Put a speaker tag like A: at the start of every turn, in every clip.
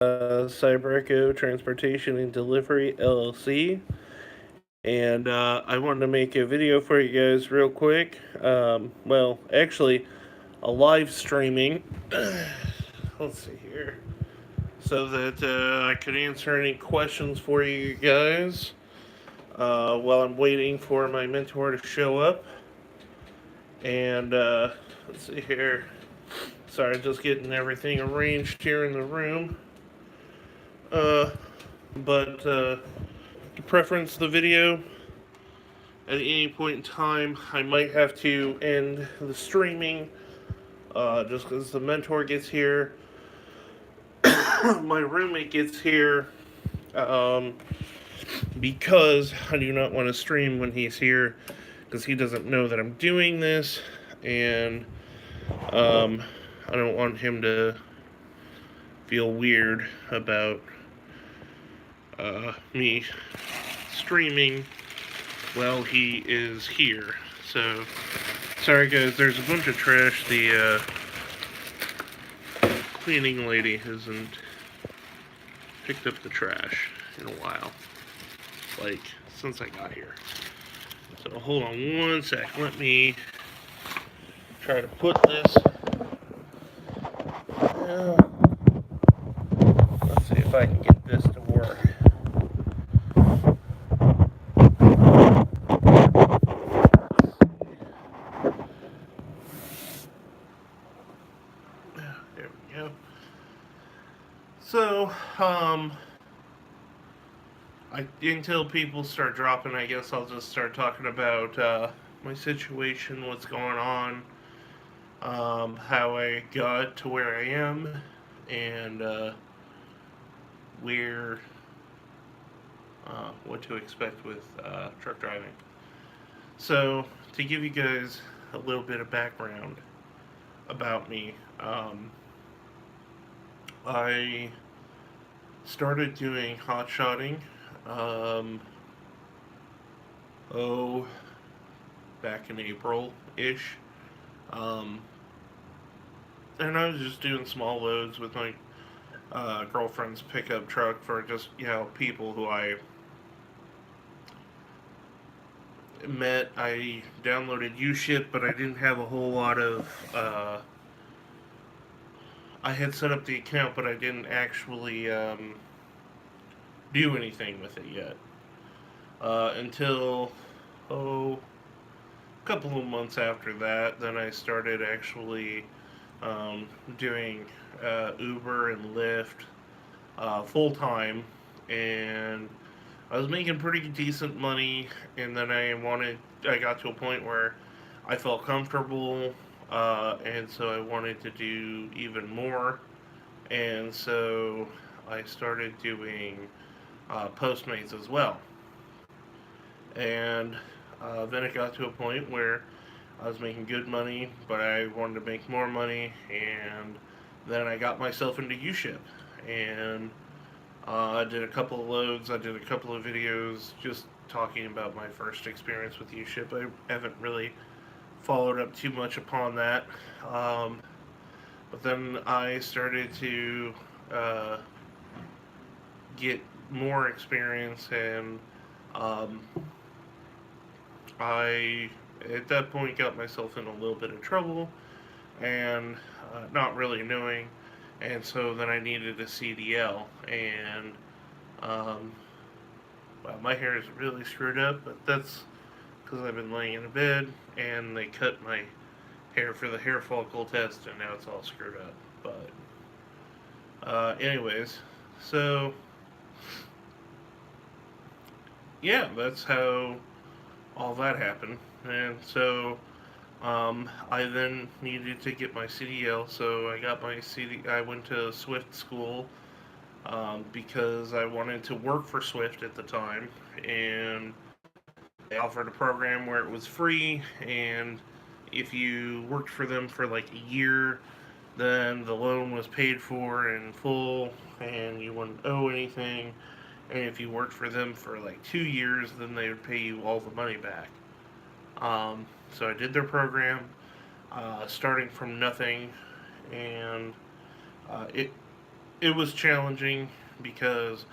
A: Cyber Echo Transportation and Delivery LLC, and I wanted to make a video for you guys real quick. Actually, a live streaming. Let's see here, so that I could answer any questions for you guys while I'm waiting for my mentor to show up. And let's see here. Sorry, just getting everything arranged here in the room. Uh, but to preference the video, at any point in time, I might have to end the streaming just because the mentor gets here, my roommate gets here, um, because I do not want to stream when he's here because he doesn't know that I'm doing this, and um, I don't want him to feel weird about me streaming while he is here. So, sorry guys, there's a bunch of trash. The cleaning lady hasn't picked up the trash in a while, like since I got here. So hold on one sec. Let me try to put this. Let's see if I can get this to work. There we go. So, until people start dropping, I guess I'll just start talking about my situation, what's going on, how I got to where I am, and where, what to expect with truck driving. So, to give you guys a little bit of background about me, I started doing hot shotting. Um, oh, back in April ish. Um, and I was just doing small loads with my girlfriend's pickup truck for just, people who I met. I downloaded UShip, but I didn't have a whole lot of. I had set up the account, but I didn't actually do anything with it yet. Until, a couple of months after that, then I started actually doing Uber and Lyft full time, and I was making pretty decent money. And then I got to a point where I felt comfortable, and so I wanted to do even more, and so I started doing Postmates as well. And then it got to a point where I was making good money, but I wanted to make more money, and then I got myself into UShip, and I did a couple of loads, I did a couple of videos just talking about my first experience with UShip. I haven't really followed up too much upon that, but then I started to uh, get more experience, and um, I at that point got myself in a little bit of trouble, and not really knowing, and so then I needed a CDL, and um, well, my hair is really screwed up, but that's because I've been laying in a bed, and they cut my hair for the hair follicle test, and now it's all screwed up. But anyways, so yeah, that's how all that happened, and so I then needed to get my CDL, so I got my CD. I went to Swift school because I wanted to work for Swift at the time, and they offered a program where it was free, and if you worked for them for like a year, then the loan was paid for in full, and you wouldn't owe anything. And if you worked for them for like 2 years, then they would pay you all the money back. So I did their program, starting from nothing, and it it was challenging because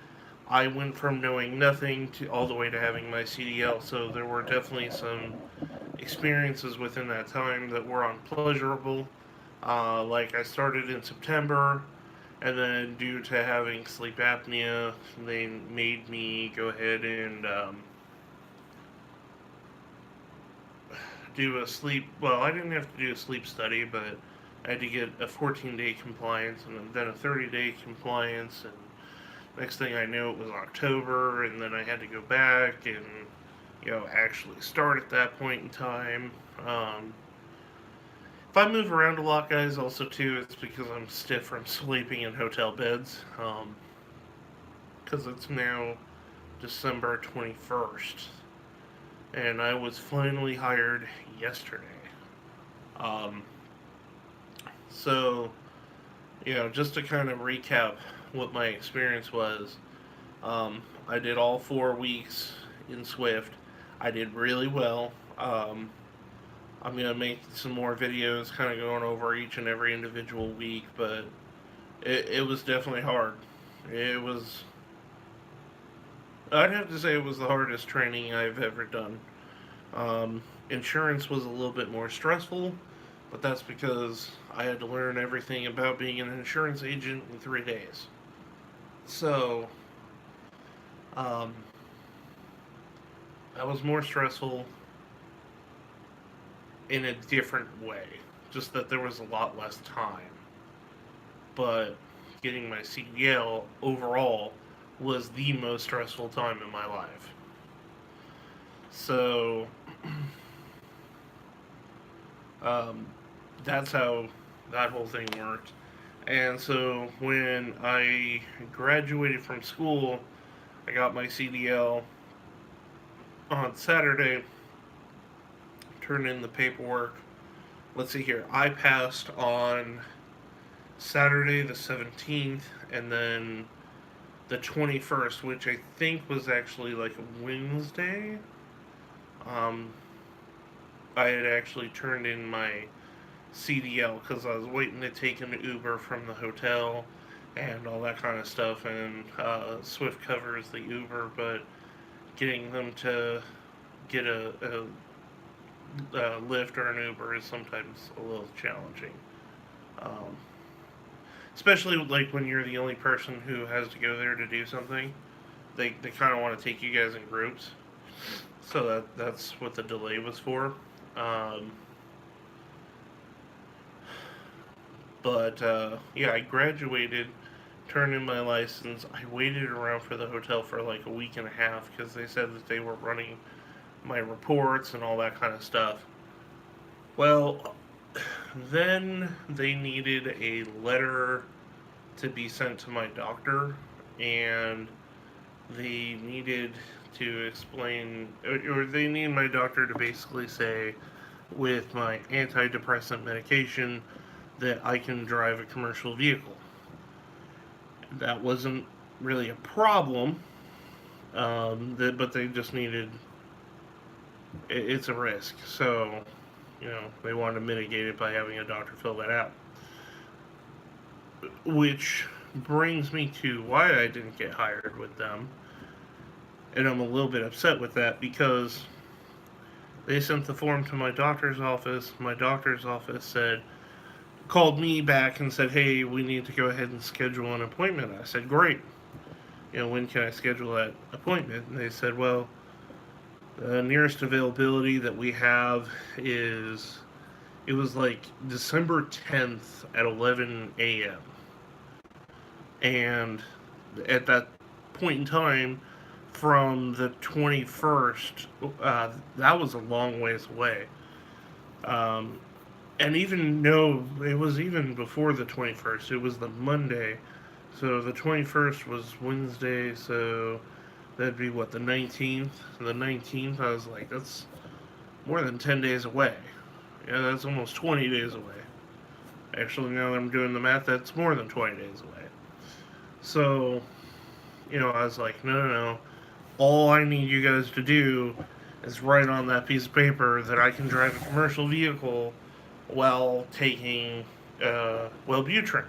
A: I went from knowing nothing to all the way to having my CDL. So there were definitely some experiences within that time that were unpleasurable. Like I started in September, and then due to having sleep apnea, they made me go ahead and do a sleep. Well, I didn't have to do a sleep study, but I had to get a 14-day compliance and then a 30-day compliance. And next thing I knew, it was October, and then I had to go back and actually start at that point in time. If I move around a lot, guys, also too, it's because I'm stiff from sleeping in hotel beds. Because it's now December 21st, and I was finally hired yesterday. Um, so, just to kind of recap what my experience was, I did all 4 weeks in Swift. I did really well. I'm going to make some more videos kind of going over each and every individual week, but it was definitely hard. It was, I'd have to say it was the hardest training I've ever done. Insurance was a little bit more stressful, but that's because I had to learn everything about being an insurance agent in 3 days. So, um, that was more stressful in a different way. Just that there was a lot less time. But getting my CDL overall was the most stressful time in my life. So, um, that's how that whole thing worked. And so when I graduated from school, I got my CDL on Saturday, turned in the paperwork. Let's see here. I passed on Saturday the 17th, and then the 21st, which I think was actually like a Wednesday. Um, I had actually turned in my CDL because I was waiting to take an Uber from the hotel and all that kind of stuff. And Swift covers the Uber, but getting them to get a Lyft or an Uber is sometimes a little challenging. Um, Especially like when you're the only person who has to go there to do something. They kind of want to take you guys in groups. So that's what the delay was for. Um, but yeah, I graduated, turned in my license. I waited around for the hotel for like a week and a half because they said that they were running my reports and all that kind of stuff. Well, then they needed a letter to be sent to my doctor, and they needed to explain, or they need my doctor to basically say, with my antidepressant medication, that I can drive a commercial vehicle. That wasn't really a problem, but they just needed, it's a risk. So, they wanted to mitigate it by having a doctor fill that out. Which brings me to why I didn't get hired with them. And I'm a little bit upset with that because they sent the form to my doctor's office. My doctor's office called me back and said, "Hey, we need to go ahead and schedule an appointment." I said, "Great. When can I schedule that appointment?" And they said, "Well, the nearest availability that we have is," it was like December 10th at 11 a.m. And at that point in time, from the 21st, that was a long ways away. Um, and even no, it was even before the 21st. It was the Monday. So the 21st was Wednesday, so that'd be what, the 19th? The 19th, I was like, that's more than 10 days away. Yeah, that's almost 20 days away. Actually, now that I'm doing the math, that's more than 20 days away. So, I was like, no, no, no. All I need you guys to do is write on that piece of paper that I can drive a commercial vehicle while taking Wellbutrin.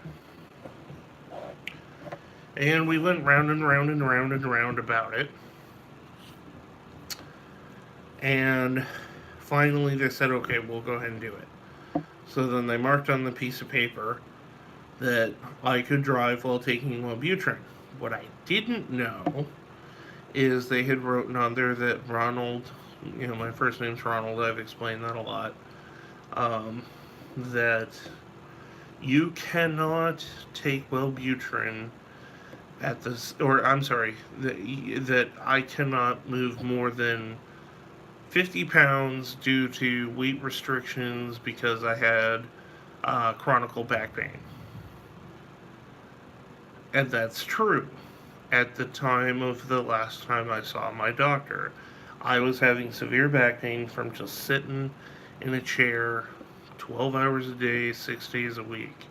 A: And we went round and round and round and round about it. And finally they said, okay, we'll go ahead and do it. So then they marked on the piece of paper that I could drive while taking Wellbutrin. What I didn't know is they had written on there that Ronald, my first name's Ronald, I've explained that a lot, that you cannot take Wellbutrin at this, or I'm sorry, that I cannot move more than 50 pounds due to weight restrictions because I had chronic back pain. And that's true. At the time of the last time I saw my doctor, I was having severe back pain from just sitting in a chair 12 hours a day, 6 days a week.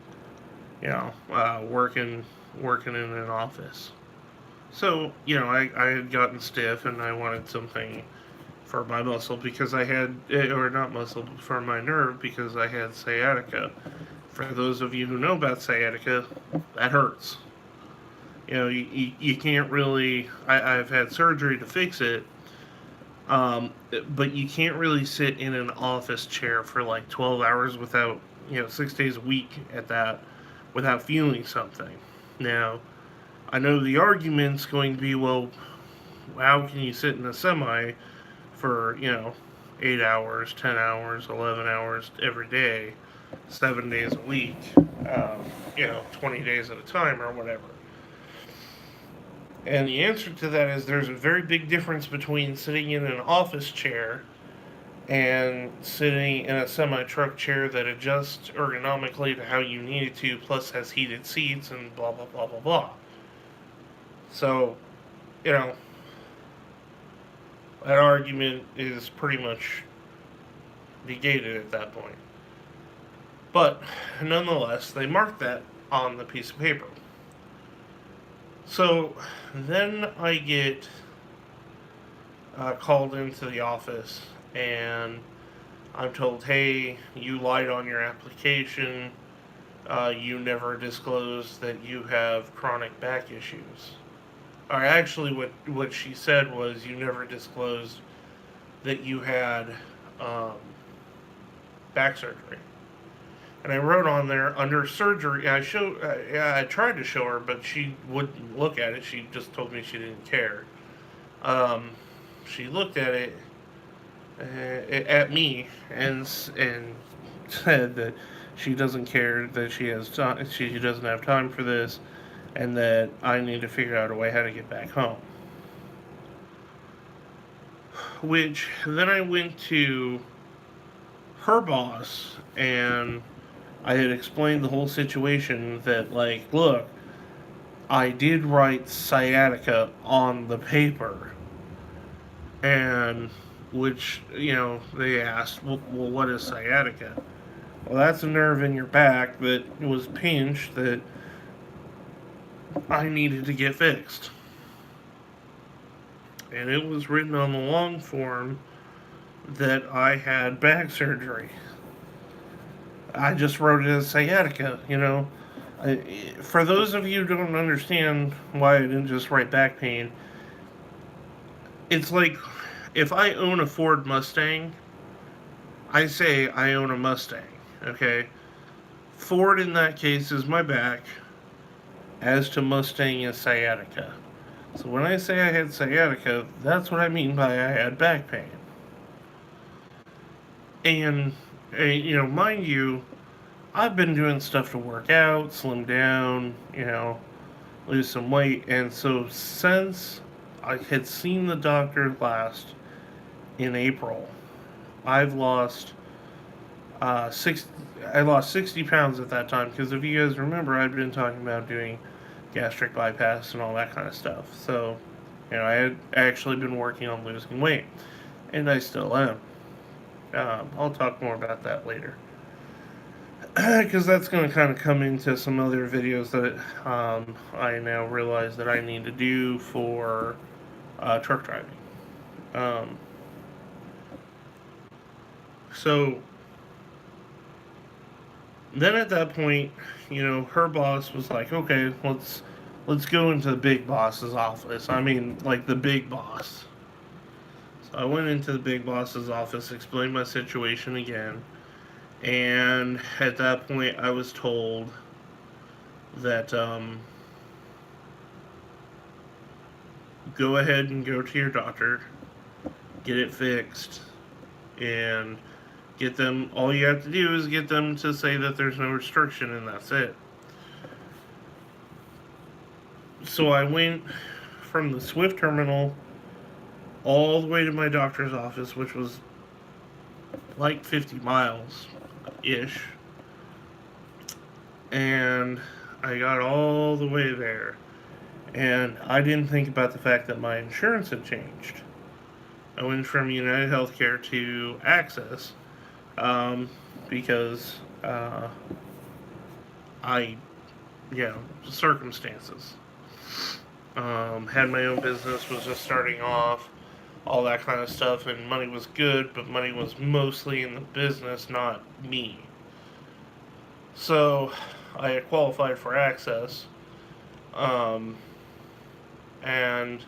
A: Working in an office. So, I had gotten stiff and I wanted something for my muscle because I had, or not muscle, for my nerve because I had sciatica. For those of you who know about sciatica, that hurts. You can't really, I've had surgery to fix it, but you can't really sit in an office chair for like 12 hours without, 6 days a week at that, without feeling something. Now, I know the argument's going to be, well, how can you sit in a semi for, 8 hours, 10 hours, 11 hours every day, 7 days a week, 20 days at a time or whatever? And the answer to that is there's a very big difference between sitting in an office chair and sitting in a semi truck chair that adjusts ergonomically to how you need it to, plus has heated seats and blah, blah, blah, blah, blah. So, you know, that argument is pretty much negated at that point. But nonetheless, they marked that on the piece of paper. So then I get called into the office and I'm told, hey, you lied on your application. You never disclosed that you have chronic back issues. Or actually, what she said was, you never disclosed that you had back surgery. And I wrote on there under surgery. I tried to show her, but she wouldn't look at it. She just told me she didn't care. She looked at it at me and said that she doesn't care, that she doesn't have time for this, and that I need to figure out a way how to get back home. Which then I went to her boss and I had explained the whole situation that, like, look, I did write sciatica on the paper. And, which, they asked, well, what is sciatica? Well, that's a nerve in your back that was pinched that I needed to get fixed. And it was written on the long form that I had back surgery. I just wrote it as sciatica, For those of you who don't understand why I didn't just write back pain, it's like if I own a Ford Mustang, I say I own a Mustang, okay? Ford in that case is my back, as to Mustang is sciatica. So when I say I had sciatica, that's what I mean by I had back pain. And mind you, I've been doing stuff to work out, slim down, lose some weight. And so since I had seen the doctor last in April, I've lost I lost 60 pounds at that time, because if you guys remember, I'd been talking about doing gastric bypass and all that kind of stuff. So, I had actually been working on losing weight, and I still am. I'll talk more about that later, because that's going to kind of come into some other videos that I now realize that I need to do for truck driving. So then at that point, her boss was like, okay, let's let's go into the big boss's office. I mean, like the big boss. So I went into the big boss's office, explained my situation again, and at that point, I was told that go ahead and go to your doctor, get it fixed, and get them. All you have to do is get them to say that there's no restriction, and that's it. So I went from the Swift terminal all the way to my doctor's office, which was like 50 miles ish. And I got all the way there. And I didn't think about the fact that my insurance had changed. I went from United Healthcare to Access because I, circumstances. Had my own business, was just starting off, all that kind of stuff, and money was good, but money was mostly in the business, not me. So I had qualified for Access, um, and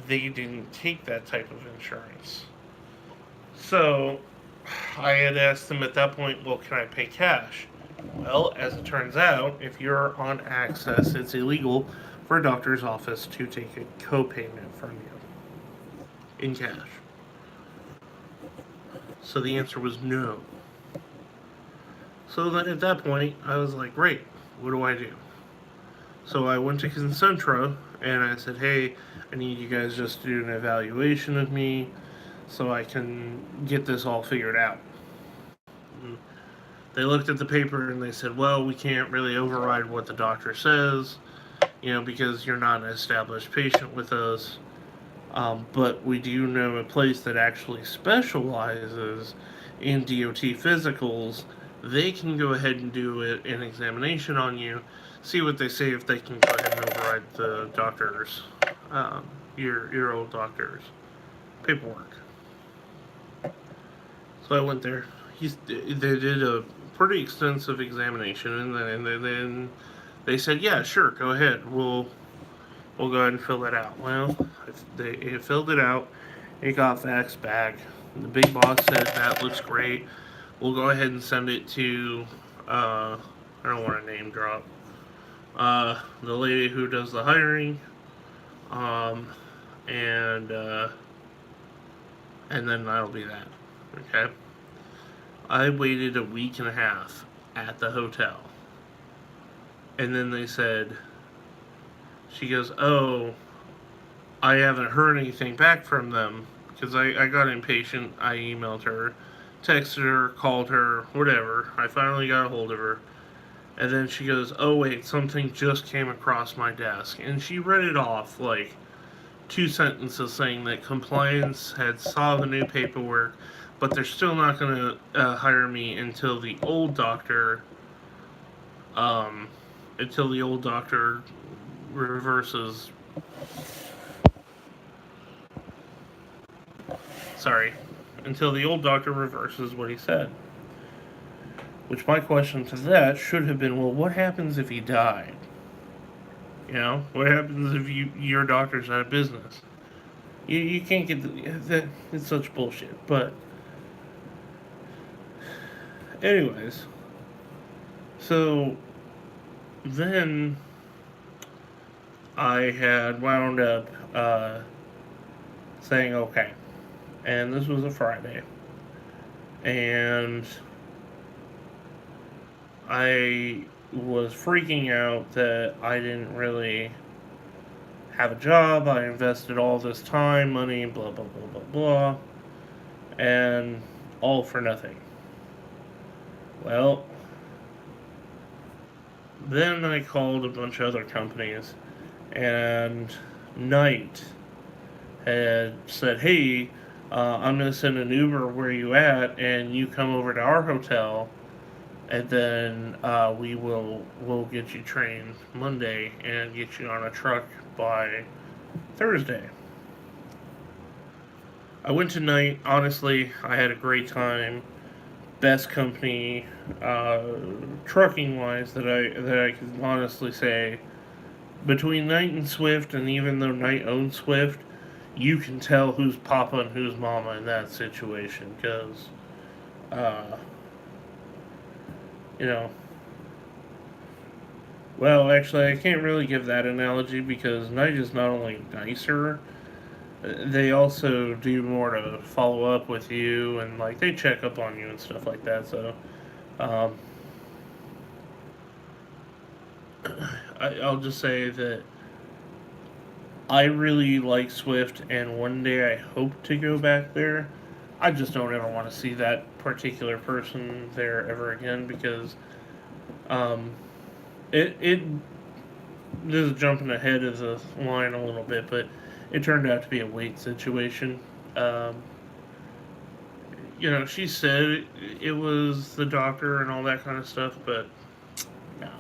A: they didn't take that type of insurance. So I had asked them at that point, well, can I pay cash? Well, as it turns out, if you're on Access, it's illegal for a doctor's office to take a co-payment from you in cash. So the answer was no. So then at that point, I was like, great, what do I do? So I went to Concentra and I said, hey, I need you guys just to do an evaluation of me so I can get this all figured out. And they looked at the paper and they said, well, we can't really override what the doctor says, because you're not an established patient with us. But we do know a place that actually specializes in DOT physicals. They can go ahead and do an examination on you, see what they say, if they can go ahead and override the doctor's, your old doctor's paperwork. So I went there. They did a pretty extensive examination, and then they said, yeah, sure, go ahead. We'll go ahead and fill it out. Well, they filled it out. It got faxed back. The big boss said, that looks great. We'll go ahead and send it to, I don't want to name drop, the lady who does the hiring, and then that'll be that. Okay? I waited a week and a half at the hotel. And then they said, she goes, oh, I haven't heard anything back from them. Because I got impatient. I emailed her, texted her, called her, whatever. I finally got a hold of her. And then she goes, oh, wait, something just came across my desk. And she read it off like 2 sentences saying that compliance had saw the new paperwork, but they're still not going to hire me until the old doctor reverses. Until the old doctor reverses what he said. Which my question to that should have been, well, what happens if he died? What happens if your doctor's out of business? You can't get that. It's such bullshit. But anyways, so then I had wound up saying okay, and this was a Friday, and I was freaking out that I didn't really have a job. I invested all this time, money, blah, blah, blah, blah, blah, and all for nothing. Well, then I called a bunch of other companies, and Knight had said, hey, I'm going to send an Uber where you at, and you come over to our hotel, and then we'll get you trained Monday and get you on a truck by Thursday. I went to Knight. Honestly, I had a great time. Best company, trucking wise, that I can honestly say between Knight and Swift, and even though Knight owns Swift, you can tell who's Papa and who's Mama in that situation because, uh, you know, well, actually, I can't really give that analogy because Knight is not only nicer, they also do more to follow up with you and like they check up on you and stuff like that. So, um, I'll just say that I really like Swift, and one day I hope to go back there. I just don't ever want to see that particular person there ever again because um, it this is jumping ahead of the line a little bit, but it turned out to be a weight situation. Um, she said it was the doctor and all that kind of stuff, but no.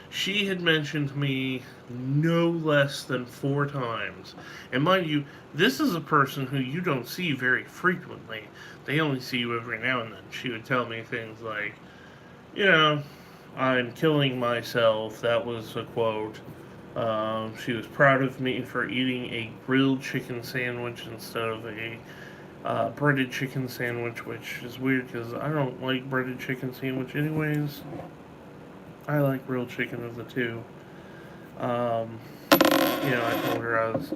A: She had mentioned me no less than 4 times. And mind you, this is a person who you don't see very frequently. They only see you every now and then. She would tell me things like, you know, I'm killing myself. That was a quote. She was proud of me for eating a grilled chicken sandwich instead of a breaded chicken sandwich, which is weird because I don't like breaded chicken sandwich anyways. I like grilled chicken of the two. Um, I told her I was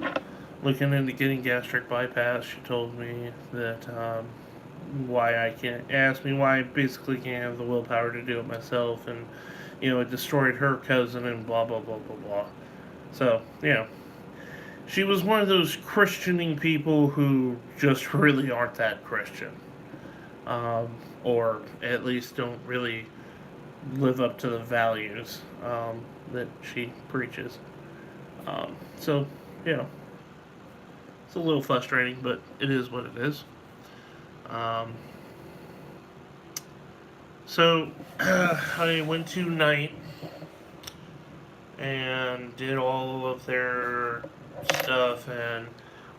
A: looking into getting gastric bypass. She told me that why I can't, asked me why I basically can't have the willpower to do it myself, and it destroyed her cousin and blah blah blah blah blah. So she was one of those Christianing people who just really aren't that Christian, um, or at least don't really live up to the values that she preaches. So, it's a little frustrating, but it is what it is. Um, so, I went to Night and did all of their stuff, and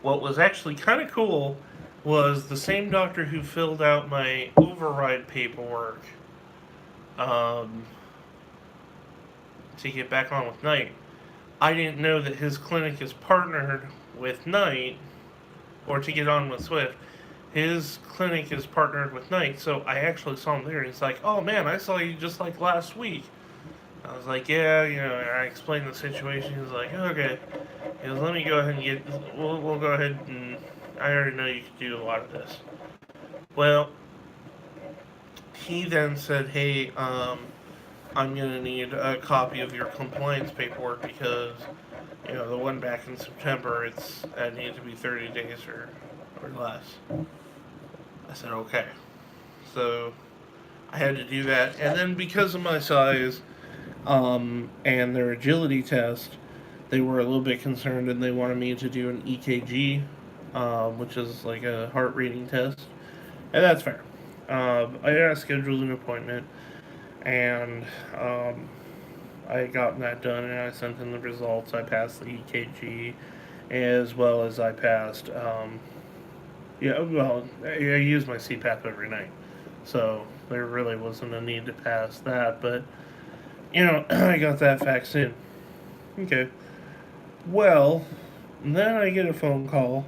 A: what was actually kind of cool was the same doctor who filled out my override paperwork um, to get back on with Night. I didn't know that his clinic is partnered with Night, or to get on with Swift. His clinic is partnered with Night, so I actually saw him there, and he's like, "Oh man, I saw you just like last week." I was like, "Yeah, I explained the situation." He was like, "Okay." He goes, "Let me go ahead and we'll go ahead and, I already know you can do a lot of this." Well, he then said, "Hey, I'm gonna need a copy of your compliance paperwork because, the one back in September, it needs to be 30 days or less." I said, "Okay." So I had to do that, and then because of my size, and their agility test, they were a little bit concerned, and they wanted me to do an EKG, which is like a heart rating test, and that's fair. I got scheduled an appointment, and I had gotten that done, and I sent in the results. I passed the EKG, as well as I passed. I use my CPAP every night, so there really wasn't a need to pass that. But I got that vaccine. Okay. Well, then I get a phone call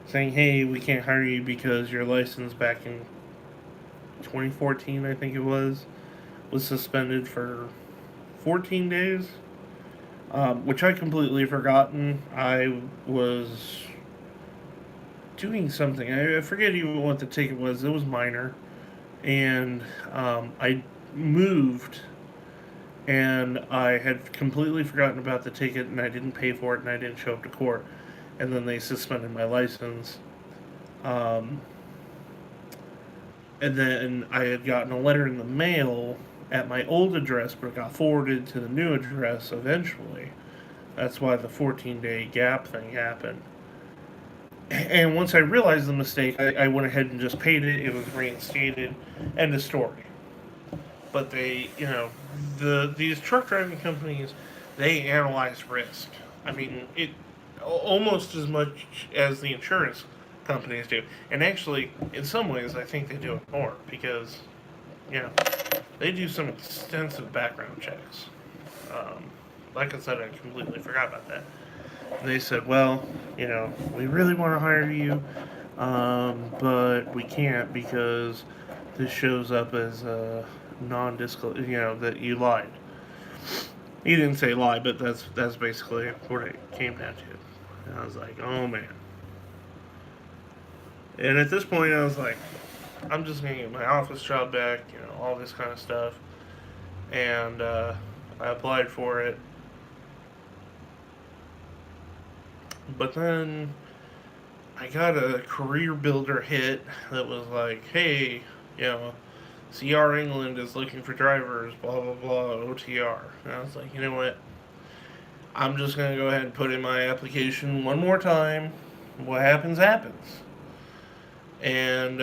A: saying, "Hey, we can't hire you because your license back in 2014, I think it was suspended for 14 days," which I completely forgotten. I was doing something. I forget even what the ticket was. It was minor. And I moved, and I had completely forgotten about the ticket, and I didn't pay for it, and I didn't show up to court. And then they suspended my license. Um, and then I had gotten a letter in the mail at my old address, but it got forwarded to the new address eventually. That's why the 14-day gap thing happened. And once I realized the mistake, I went ahead and just paid it. It was reinstated. End of story. But these truck driving companies, they analyze risk. I mean, it almost as much as the insurance companies do. And actually, in some ways, I think they do it more because, they do some extensive background checks. like I said, I completely forgot about that. And they said, well, we really want to hire you, but we can't because this shows up as a non-disclosure, that you lied. He didn't say lie, but that's basically what it came down to. And I was like, oh man. And at this point, I was like, I'm just gonna get my office job back, all this kind of stuff. And I applied for it, but then I got a career builder hit that was like, hey, you know, CR England is looking for drivers, blah blah blah, OTR. And I was like, you know what? I'm just gonna go ahead and put in my application one more time. What happens, happens. And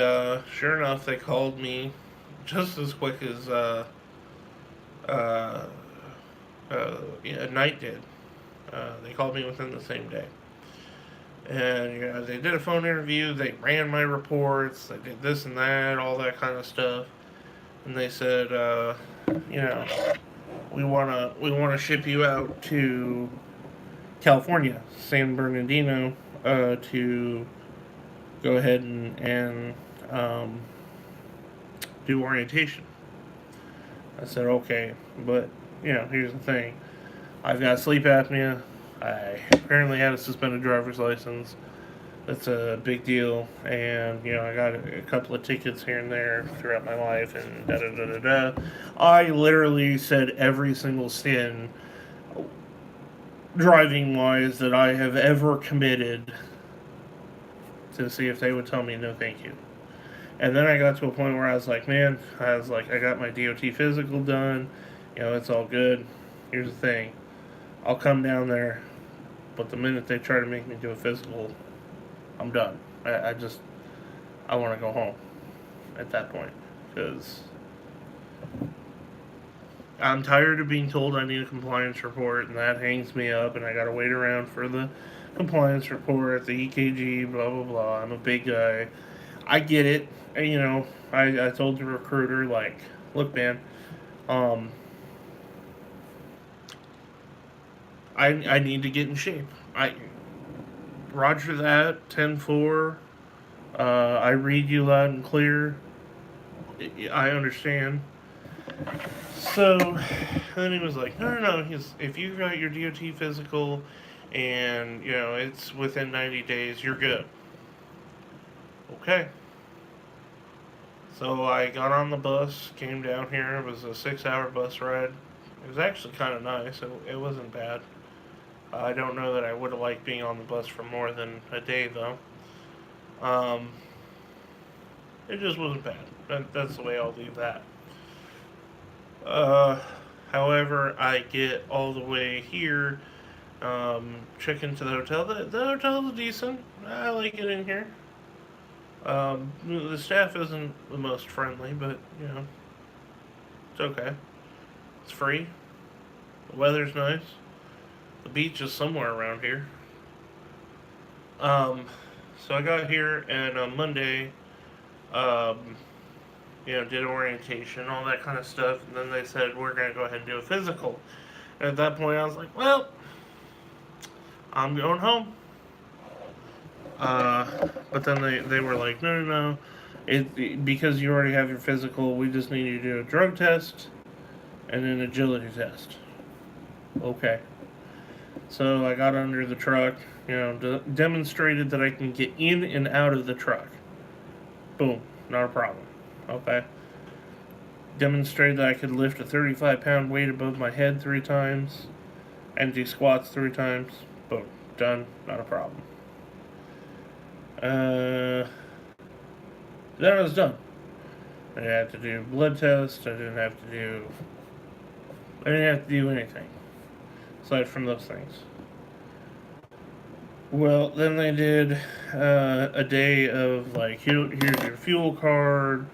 A: sure enough, they called me just as quick as uh, Night did. They called me within the same day. And they did a phone interview. They ran my reports. They did this and that, all that kind of stuff. And they said, you know, we wanna ship you out to California, San Bernardino, to go ahead and do orientation. I said, okay, but here's the thing: I've got sleep apnea. I apparently had a suspended driver's license. That's a big deal, and I got a couple of tickets here and there throughout my life, and da da da da da. I literally said every single sin, driving wise, that I have ever committed to see if they would tell me no, thank you. And then I got to a point where I was like, man, I got my DOT physical done. It's all good. Here's the thing: I'll come down there, but the minute they try to make me do a physical, I'm done. I want to go home at that point because I'm tired of being told I need a compliance report, and that hangs me up, and I got to wait around for the compliance report, the EKG, blah blah blah. I'm a big guy. I get it. And, I told the recruiter, like, look, man, um, I need to get in shape. Roger that, 10-4. I read you loud and clear. I understand. So then he was like, no. If you got your DOT physical and, it's within 90 days, you're good. Okay. So I got on the bus, came down here. It was a 6-hour bus ride. It was actually kind of nice. It wasn't bad. I don't know that I would have liked being on the bus for more than a day, though. Um, it just wasn't bad. That's the way I'll leave that. Uh, However, I get all the way here, check into the hotel. The hotel is decent. I like it in here. The staff isn't the most friendly, but it's okay. It's free. The weather's nice. The beach is somewhere around here. Um, so I got here, and on Monday, um, did orientation, all that kind of stuff, and then they said we're gonna go ahead and do a physical. And at that point, I was like, well, I'm going home. But then they were like, no. Because you already have your physical, we just need you to do a drug test and an agility test. Okay. So I got under the truck, demonstrated that I can get in and out of the truck. Boom, not a problem. Okay. Demonstrated that I could lift a 35-pound weight above my head 3 times and do squats 3 times. Boom, done, not a problem. Then I was done. I didn't have to do blood tests. I didn't have to do anything aside from those things. Well, then they did a day of like, here's your fuel card,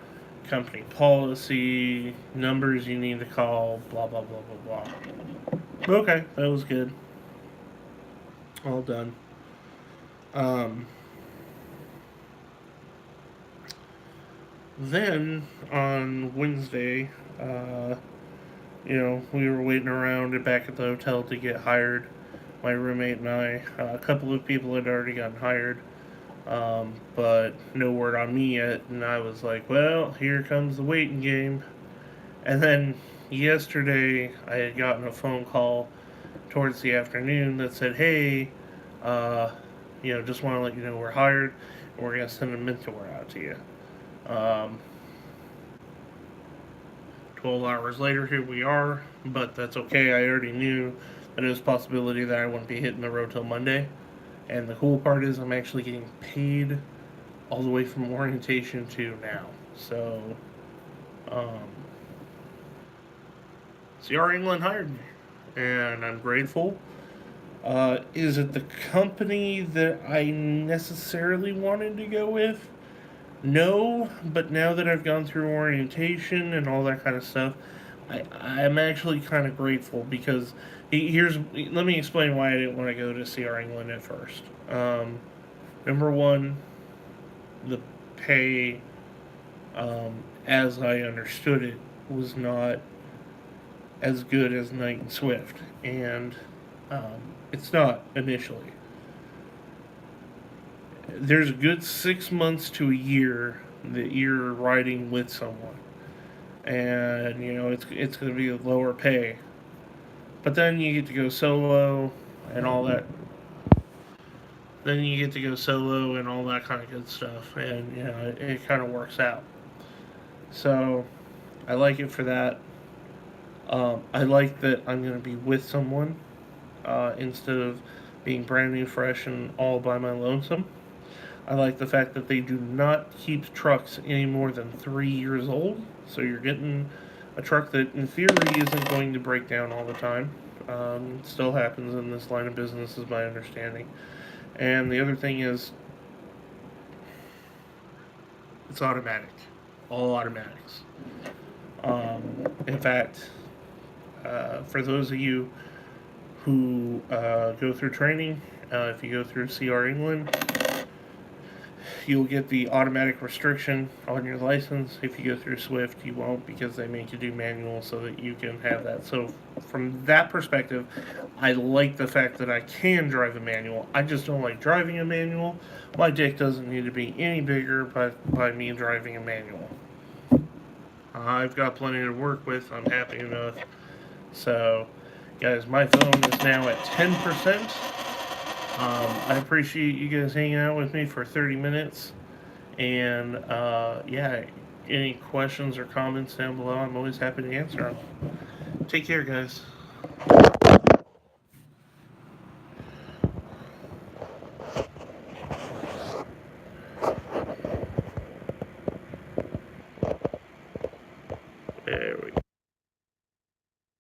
A: company policy, numbers you need to call, blah blah blah blah blah. Okay, that was good. All done. Then on Wednesday, we were waiting around back at the hotel to get hired. My roommate and I, a couple of people had already gotten hired, but no word on me yet. And I was like, well, here comes the waiting game. And then yesterday, I had gotten a phone call towards the afternoon that said, hey, uh, just want to let you know we're hired and we're going to send a mentor out to you. Um, 12 hours later, here we are, but that's okay. I already knew that it was a possibility that I wouldn't be hitting the road till Monday. And the cool part is I'm actually getting paid all the way from orientation to now. So, um, CR England hired me, and I'm grateful. Is it the company that I necessarily wanted to go with? No, but now that I've gone through orientation and all that kind of stuff, I'm actually kind of grateful because let me explain why I didn't want to go to CR England at first. Number one, the pay, as I understood it, was not as good as Knight and Swift, and it's not initially. There's a good 6 months to a year that you're riding with someone, and it's going to be a lower pay. But then you get to go solo and all that. Then you get to go solo and all that kind of good stuff, and it kind of works out. So I like it for that. I like that I'm going to be with someone instead of being brand new, fresh, and all by my lonesome. I like the fact that they do not keep trucks any more than 3 years old. So you're getting a truck that, in theory, isn't going to break down all the time. It still happens in this line of business, is my understanding. And the other thing is, it's automatic. All automatics. In fact, for those of you who go through training, if you go through CR England, you'll get the automatic restriction on your license. If you go through Swift, you won't, because they make you do manual so that you can have that. So from that perspective, I like the fact that I can drive a manual. I just don't like driving a manual. My dick doesn't need to be any bigger by me driving a manual. I've got plenty to work with. I'm happy enough. So, guys, my phone is now at 10%. I appreciate you guys hanging out with me for 30 minutes. And yeah, any questions or comments down below, I'm always happy to answer them. Take care, guys.